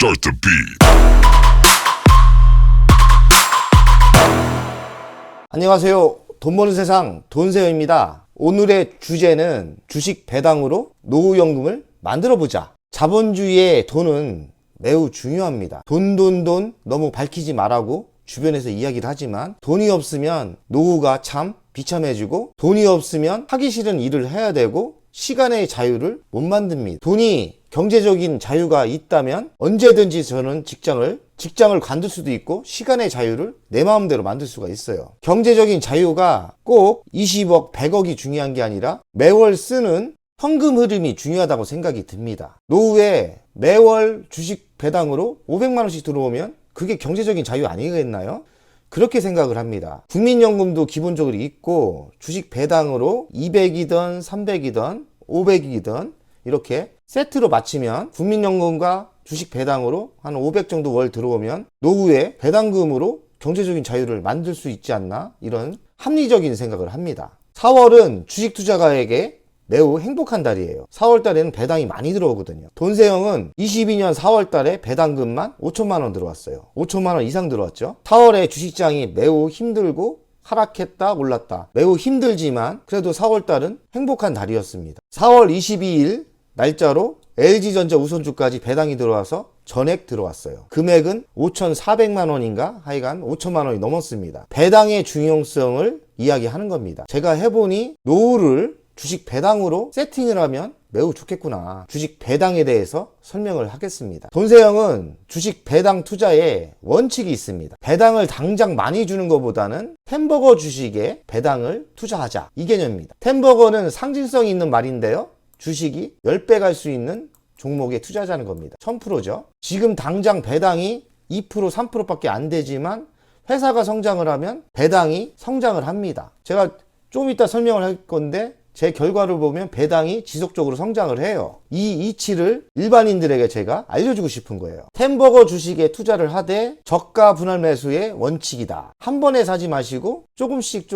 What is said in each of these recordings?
Start the beat. 안녕하세요. 돈 버는 세상 돈세어입니다. 오늘의 주제는 주식 배당으로 노후연금을 만들어보자. 자본주의의 돈은 매우 중요합니다. 돈 너무 밝히지 말라고 주변에서 이야기를 하지만 돈이 없으면 노후가 참 비참해지고 돈이 없으면 하기 싫은 일을 해야 되고 시간의 자유를 못 만듭니다. 돈이 경제적인 자유가 있다면 언제든지 저는 직장을 관둘 수도 있고 시간의 자유를 내 마음대로 만들 수가 있어요. 경제적인 자유가 꼭 20억, 100억이 중요한 게 아니라 매월 쓰는 현금 흐름이 중요하다고 생각이 듭니다. 노후에 매월 주식 배당으로 500만 원씩 들어오면 그게 경제적인 자유 아니겠나요? 그렇게 생각을 합니다. 국민연금도 기본적으로 있고 주식 배당으로 200이든 300이든 500이든 이렇게 세트로 맞추면 국민연금과 주식 배당으로 한 500 정도 월 들어오면 노후에 배당금으로 경제적인 자유를 만들 수 있지 않나, 이런 합리적인 생각을 합니다. 4월은 주식 투자가에게 매우 행복한 달이에요. 4월 달에는 배당이 많이 들어오거든요. 돈세형은 22년 4월 달에 배당금만 5천만 원 들어왔어요. 5천만 원 이상 들어왔죠. 4월에 주식장이 매우 힘들고 하락했다 올랐다, 매우 힘들지만 그래도 4월 달은 행복한 달이었습니다. 4월 22일 날짜로 LG전자 우선주까지 배당이 들어와서 전액 들어왔어요. 금액은 5,400만 원인가 하여간 5천만 원이 넘었습니다. 배당의 중요성을 이야기하는 겁니다. 제가 해보니 노후를 주식 배당으로 세팅을 하면 매우 좋겠구나. 주식 배당에 대해서 설명을 하겠습니다. 돈세형은 주식 배당 투자에 원칙이 있습니다. 배당을 당장 많이 주는 것보다는 템버거 주식에 배당을 투자하자, 이 개념입니다. 템버거는 상징성이 있는 말인데요, 주식이 10배 갈 수 있는 종목에 투자하자는 겁니다. 1000%죠. 지금 당장 배당이 2%, 3%밖에 안 되지만 회사가 성장을 하면 배당이 성장을 합니다. 제가 좀 이따 설명을 할 건데 제 결과를 보면 배당이 지속적으로 성장을 해요. 이 이치를 일반인들에게 제가 알려주고 싶은 거예요. 템버거 주식에 투자를 하되 저가 분할 매수의 원칙이다. 한 번에 사지 마시고 조금씩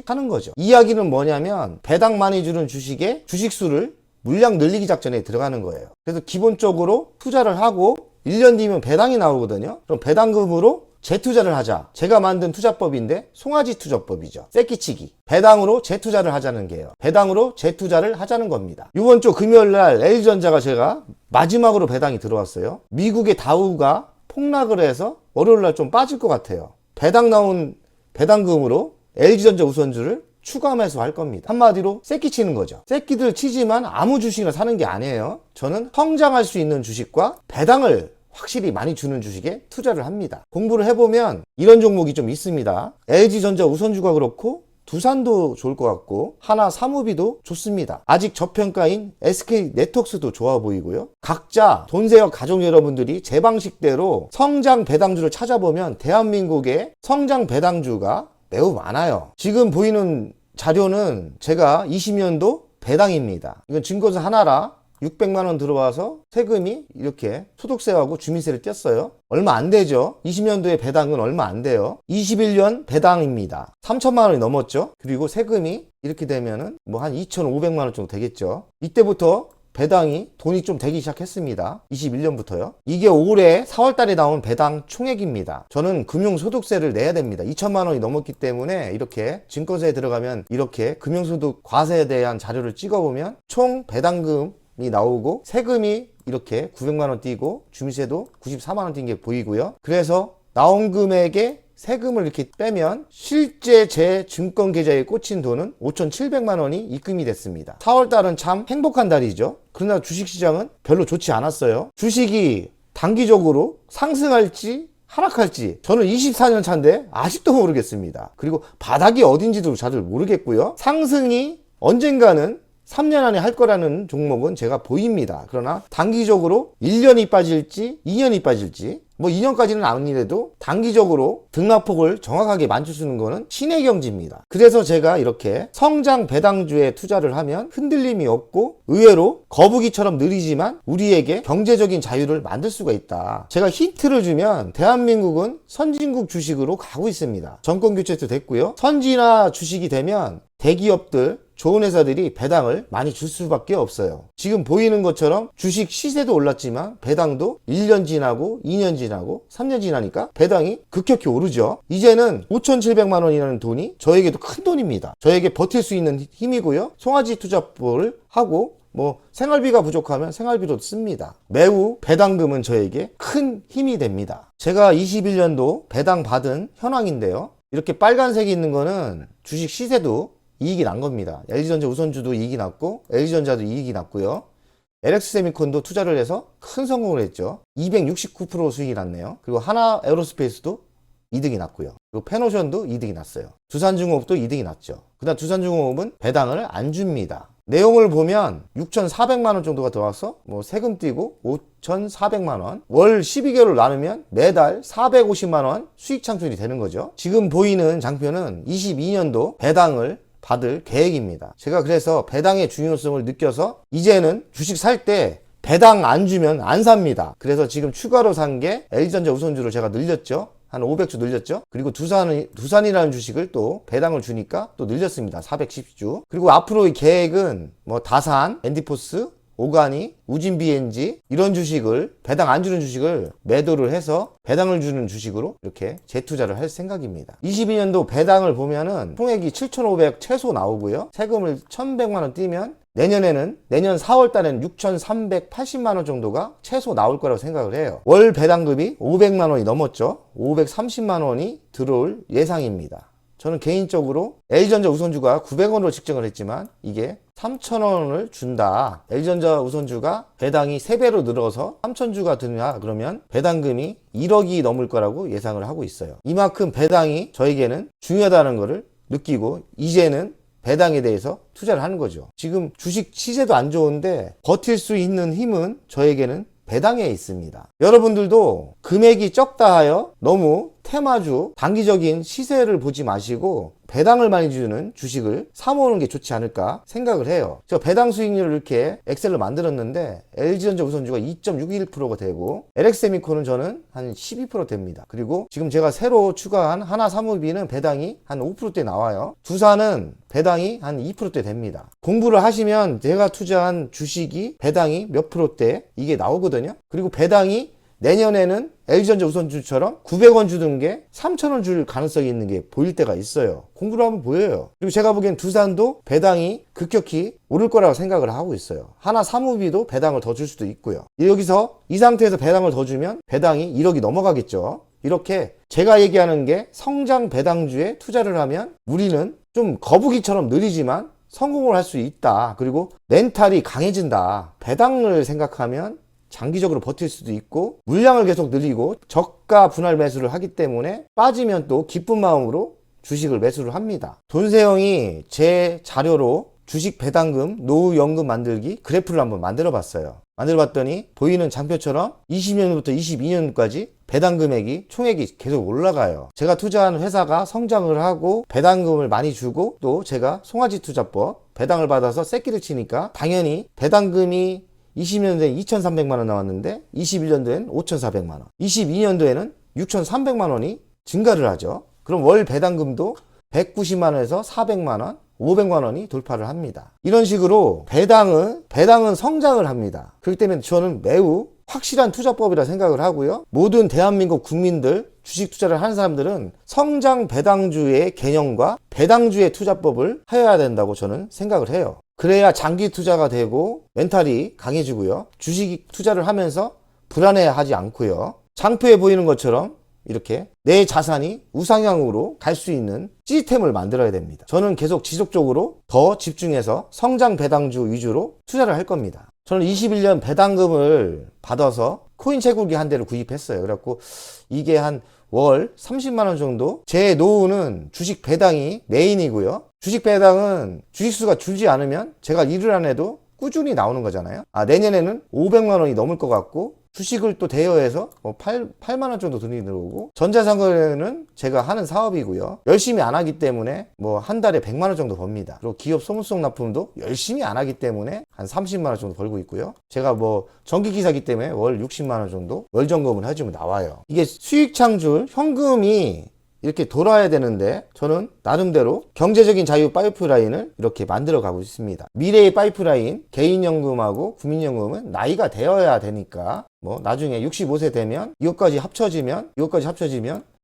하는 거죠. 이야기는 뭐냐면 배당 많이 주는 주식에 주식수를 물량 늘리기 작전에 들어가는 거예요. 그래서 기본적으로 투자를 하고 1년 뒤면 배당이 나오거든요. 그럼 배당금으로 재투자를 하자. 제가 만든 투자법인데 송아지 투자법이죠. 새끼치기. 배당으로 재투자를 하자는 게요. 배당으로 재투자를 하자는 겁니다. 이번 주 금요일날 LG전자가 제가 마지막으로 배당이 들어왔어요. 미국의 다우가 폭락을 해서 월요일날 좀 빠질 것 같아요. 배당 나온 배당금으로 LG전자 우선주를 추가 매수할 겁니다. 한마디로 새끼 치는 거죠. 새끼들 치지만 아무 주식이나 사는 게 아니에요. 저는 성장할 수 있는 주식과 배당을 확실히 많이 주는 주식에 투자를 합니다. 공부를 해보면 이런 종목이 좀 있습니다. LG전자 우선주가 그렇고 두산도 좋을 것 같고 하나 사무비도 좋습니다. 아직 저평가인 SK네트워크스도 좋아 보이고요. 각자 돈세어 가족 여러분들이 제 방식대로 성장 배당주를 찾아보면 대한민국의 성장 배당주가 매우 많아요. 지금 보이는 자료는 제가 20년도 배당입니다. 이건 증거서 하나라 600만 원 들어와서 세금이 이렇게 소득세하고 주민세를 뗐어요. 얼마 안 되죠. 20년도에 배당은 얼마 안 돼요. 21년 배당입니다. 3천만 원이 넘었죠. 그리고 세금이 이렇게 되면은 뭐 한 2,500만 원 정도 되겠죠. 이때부터 배당이 돈이 좀 되기 시작했습니다. 21년부터요. 이게 올해 4월 달에 나온 배당 총액입니다. 저는 금융소득세를 내야 됩니다. 2천만 원이 넘었기 때문에 이렇게 증권사에 들어가면 이렇게 금융소득 과세에 대한 자료를 찍어보면 총 배당금이 나오고 세금이 이렇게 900만 원 띄고 주민세도 94만 원 띈 게 보이고요. 그래서 나온 금액에 세금을 이렇게 빼면 실제 제 증권 계좌에 꽂힌 돈은 5,700만 원이 입금이 됐습니다. 4월 달은 참 행복한 달이죠. 그러나 주식시장은 별로 좋지 않았어요. 주식이 단기적으로 상승할지 하락할지 저는 24년 차인데 아직도 모르겠습니다. 그리고 바닥이 어딘지도 잘 모르겠고요. 상승이 언젠가는 3년 안에 할 거라는 종목은 제가 보입니다. 그러나 단기적으로 1년이 빠질지 2년이 빠질지 뭐 2년까지는 아니래도 단기적으로 등락폭을 정확하게 맞추는 거는 신의 경지입니다. 그래서 제가 이렇게 성장 배당주에 투자를 하면 흔들림이 없고 의외로 거북이처럼 느리지만 우리에게 경제적인 자유를 만들 수가 있다. 제가 힌트를 주면 대한민국은 선진국 주식으로 가고 있습니다. 정권 교체도 됐고요. 선진화 주식이 되면 대기업들 좋은 회사들이 배당을 많이 줄 수밖에 없어요. 지금 보이는 것처럼 주식 시세도 올랐지만 배당도 1년 지나고 2년 지나고 3년 지나니까 배당이 급격히 오르죠. 이제는 5,700만 원이라는 돈이 저에게도 큰 돈입니다. 저에게 버틸 수 있는 힘이고요. 송아지 투자법을 하고 생활비가 부족하면 생활비로 씁니다. 매우 배당금은 저에게 큰 힘이 됩니다. 제가 21년도 배당 받은 현황인데요. 이렇게 빨간색이 있는 거는 주식 시세도 이익이 난 겁니다. LG전자 우선주도 이익이 났고 LG전자도 이익이 났고요. LX세미콘도 투자를 해서 큰 성공을 했죠. 269% 수익이 났네요. 그리고 하나에어로스페이스도 이득이 났고요. 그리고 페노션도 이득이 났어요. 두산중공업도 이득이 났죠. 그다음 두산중공업은 배당을 안 줍니다. 내용을 보면 6,400만 원 정도가 들어와서 세금 떼고 5,400만 원, 월 12개월을 나누면 매달 450만 원 수익 창출이 되는 거죠. 지금 보이는 장표는 22년도 배당을 받을 계획입니다. 제가 그래서 배당의 중요성을 느껴서 이제는 주식 살 때 배당 안 주면 안 삽니다. 그래서 지금 추가로 산 게 LG전자 우선주를 제가 늘렸죠. 한 500주 늘렸죠. 그리고 두산이라는 주식을 또 배당을 주니까 또 늘렸습니다. 410주. 그리고 앞으로의 계획은 다산, 엔디포스, 오가니, 우진비엔지 이런 주식을 배당 안 주는 주식을 매도를 해서 배당을 주는 주식으로 이렇게 재투자를 할 생각입니다. 22년도 배당을 보면은 총액이 7,500 최소 나오고요. 세금을 1,100만 원 떼면 내년 4월 달에는 6,380만 원 정도가 최소 나올 거라고 생각을 해요. 월 배당금이 500만 원이 넘었죠. 530만 원이 들어올 예상입니다. 저는 개인적으로 LG전자 우선주가 900원으로 측정을 했지만 이게 3,000원을 준다. LG전자 우선주가 배당이 3배로 늘어서 3,000주가 드냐 그러면 배당금이 1억이 넘을 거라고 예상을 하고 있어요. 이만큼 배당이 저에게는 중요하다는 것을 느끼고 이제는 배당에 대해서 투자를 하는 거죠. 지금 주식 시세도 안 좋은데 버틸 수 있는 힘은 저에게는 배당에 있습니다. 여러분들도 금액이 적다 하여 너무 테마주 단기적인 시세를 보지 마시고 배당을 많이 주는 주식을 사모으는 게 좋지 않을까 생각을 해요. 저 배당 수익률을 이렇게 엑셀로 만들었는데 LG전자 우선주가 2.61%가 되고 LX세미콘은 저는 한 12% 됩니다. 그리고 지금 제가 새로 추가한 하나사무비는 배당이 한 5%대 나와요. 두산은 배당이 한 2%대 됩니다. 공부를 하시면 제가 투자한 주식이 배당이 몇 프로대 이게 나오거든요. 그리고 배당이 내년에는 LG전자 우선주처럼 900원 주던 게 3,000원 줄 가능성이 있는 게 보일 때가 있어요. 공부를 하면 보여요. 그리고 제가 보기엔 두산도 배당이 급격히 오를 거라고 생각을 하고 있어요. 하나사무비도 배당을 더 줄 수도 있고요. 여기서 이 상태에서 배당을 더 주면 배당이 1억이 넘어가겠죠. 이렇게 제가 얘기하는 게 성장 배당주에 투자를 하면 우리는 좀 거북이처럼 느리지만 성공을 할 수 있다. 그리고 멘탈이 강해진다. 배당을 생각하면 장기적으로 버틸 수도 있고 물량을 계속 늘리고 저가 분할 매수를 하기 때문에 빠지면 또 기쁜 마음으로 주식을 매수를 합니다. 돈세형이 제 자료로 주식 배당금, 노후연금 만들기 그래프를 한번 만들어 봤어요. 만들어 봤더니 보이는 장표처럼 20년부터 22년까지 배당 금액이 총액이 계속 올라가요. 제가 투자한 회사가 성장을 하고 배당금을 많이 주고 또 제가 송아지 투자법 배당을 받아서 새끼를 치니까 당연히 배당금이 20년도에 2,300만 원 나왔는데 21년도에는 5,400만 원, 22년도에는 6,300만 원이 증가를 하죠. 그럼 월 배당금도 190만 원에서 400만 원, 500만 원이 돌파를 합니다. 이런 식으로 배당은 성장을 합니다. 그렇기 때문에 저는 매우 확실한 투자법이라 생각을 하고요. 모든 대한민국 국민들 주식 투자를 하는 사람들은 성장 배당주의 개념과 배당주의 투자법을 해야 된다고 저는 생각을 해요. 그래야 장기 투자가 되고 멘탈이 강해지고요. 주식 투자를 하면서 불안해하지 않고요. 장표에 보이는 것처럼 이렇게 내 자산이 우상향으로 갈 수 있는 시스템을 만들어야 됩니다. 저는 계속 지속적으로 더 집중해서 성장 배당주 위주로 투자를 할 겁니다. 저는 21년 배당금을 받아서 코인 채굴기 한 대를 구입했어요. 그래갖고 이게 한 월 30만 원 정도? 제 노후는 주식 배당이 메인이고요. 주식 배당은 주식수가 줄지 않으면 제가 일을 안 해도 꾸준히 나오는 거잖아요. 내년에는 500만 원이 넘을 것 같고 주식을 또 대여해서 8만 원 정도 돈이 들어오고 전자상거래는 제가 하는 사업이고요. 열심히 안 하기 때문에 한 달에 100만 원 정도 법니다. 그리고 기업 소문성 납품도 열심히 안 하기 때문에 한 30만 원 정도 벌고 있고요. 제가 전기기사기 때문에 월 60만 원 정도 월 점검을 해주면 나와요. 이게 수익 창출 현금이 이렇게 돌아야 되는데 저는 나름대로 경제적인 자유 파이프라인을 이렇게 만들어 가고 있습니다. 미래의 파이프라인, 개인연금하고 국민연금은 나이가 되어야 되니까 뭐 나중에 65세 되면 이것까지 합쳐지면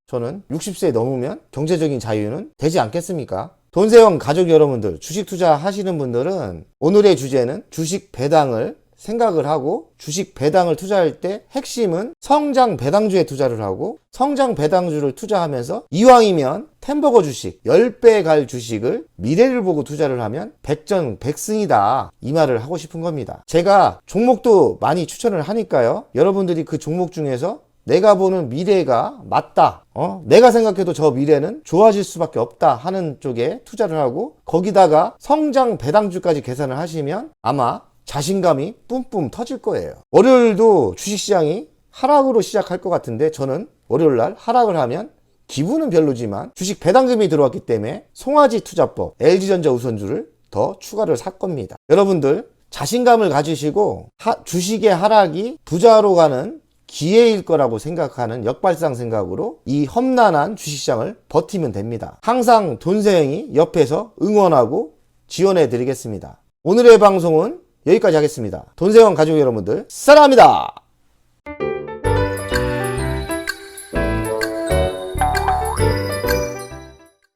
저는 60세 넘으면 경제적인 자유는 되지 않겠습니까? 돈세형 가족 여러분들, 주식 투자 하시는 분들은 오늘의 주제는 주식 배당을 생각을 하고 주식 배당을 투자할 때 핵심은 성장 배당주에 투자를 하고 성장 배당주를 투자하면서 이왕이면 템버거 주식 10배 갈 주식을 미래를 보고 투자를 하면 백전백승이다, 이 말을 하고 싶은 겁니다. 제가 종목도 많이 추천을 하니까요, 여러분들이 그 종목 중에서 내가 보는 미래가 맞다, 내가 생각해도 저 미래는 좋아질 수밖에 없다 하는 쪽에 투자를 하고 거기다가 성장 배당주까지 계산을 하시면 아마 자신감이 뿜뿜 터질 거예요. 월요일도 주식시장이 하락으로 시작할 것 같은데 저는 월요일날 하락을 하면 기분은 별로지만 주식 배당금이 들어왔기 때문에 송아지 투자법, LG전자 우선주를 더 추가를 살 겁니다. 여러분들 자신감을 가지시고 주식의 하락이 부자로 가는 기회일 거라고 생각하는 역발상 생각으로 이 험난한 주식시장을 버티면 됩니다. 항상 돈세형이 옆에서 응원하고 지원해 드리겠습니다. 오늘의 방송은 여기까지 하겠습니다. 돈세형 가족 여러분들 사랑합니다.